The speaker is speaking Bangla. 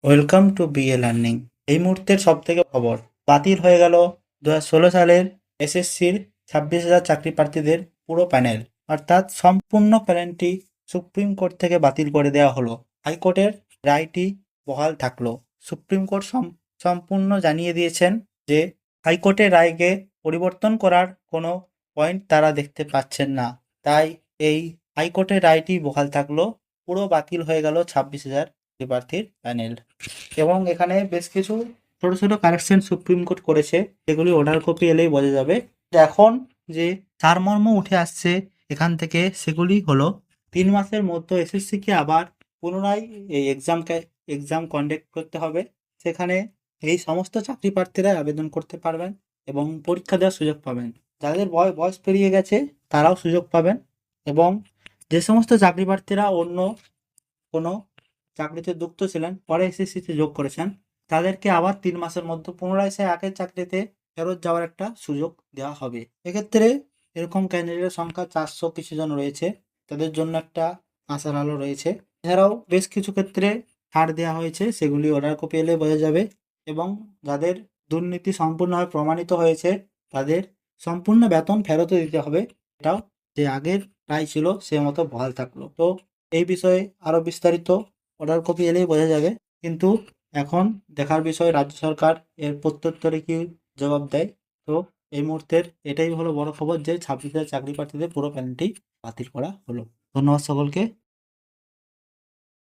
Welcome to BA learning. এই মুহূর্তের সব থেকে খবর বাতিল হয়ে গেল 2016 সালের এসএসসির 26,000 চাকরি প্রার্থীদের পুরো প্যানেল, অর্থাৎ সম্পূর্ণ প্যানেলটি সুপ্রিম কোর্ট থেকে বাতিল করে দেওয়া হলো। হাইকোর্টের রায়টি বহাল থাকলো। সুপ্রিম কোর্ট সম্পূর্ণ জানিয়ে দিয়েছেন যে হাইকোর্টের রায়কে পরিবর্তন করার কোনো পয়েন্ট তারা দেখতে পাচ্ছেন না, তাই এই হাইকোর্টের রায়টি বহাল থাকলো। পুরো বাতিল হয়ে গেল 26,000 প্রার্থীর প্যানেল। এবং এখানে বেশ কিছু ছোট ছোট কারেকশন সুপ্রিম কোর্ট করেছে, যেগুলি অর্ডার কপি এলেই বোঝা যাবে। এখন যে সারমর্ম উঠে আসছে এখান থেকে সেগুলি হলো 3 মাসের মধ্যে এসএসসিকে আবার পুনরায় এই এক্সাম কন্ডাক্ট করতে হবে। সেখানে এই সমস্ত চাকরি প্রার্থীরা আবেদন করতে পারবেন এবং পরীক্ষা দেওয়ার সুযোগ পাবেন। যাদের বয়স পেরিয়ে গেছে তারাও সুযোগ পাবেন, এবং যে সমস্ত চাকরি প্রার্থীরা অন্য কোনো চাকরিতে যুক্ত ছিলেন, পরে এসএসসিতে যোগ করেছেন, তাদেরকে আবার 3 মাসের মধ্যে পুনরায় সে আগের চাকরিতে ফেরত যাওয়ার একটা সুযোগ দেওয়া হবে। এক্ষেত্রে এরকম ক্যান্ডিডেটের সংখ্যা 400 কিছু জন রয়েছে, তাদের জন্য একটা আশার আলো রয়েছে। এছাড়াও বেশ কিছু ক্ষেত্রে ছাড় দেওয়া হয়েছে, সেগুলি অর্ডার কপি এলে বোঝা যাবে। এবং যাদের দুর্নীতি সম্পূর্ণভাবে প্রমাণিত হয়েছে তাদের সম্পূর্ণ বেতন ফেরতও দিতে হবে। এটাও যে আগের রায় ছিল সে মতো বহাল থাকলো। তো এই বিষয়ে আরও বিস্তারিত অর্ডার কপি এলেই বোঝা যাবে, কিন্তু এখন দেখার বিষয় রাজ্য সরকার এর প্রত্যুত্তরে কি জবাব দেয়। তো এই মুহূর্তের এটাই হলো বড় খবর যে 26,000 চাকরি প্রার্থীদের পুরো প্যানেলটি বাতিল করা হলো। ধন্যবাদ সকলকে।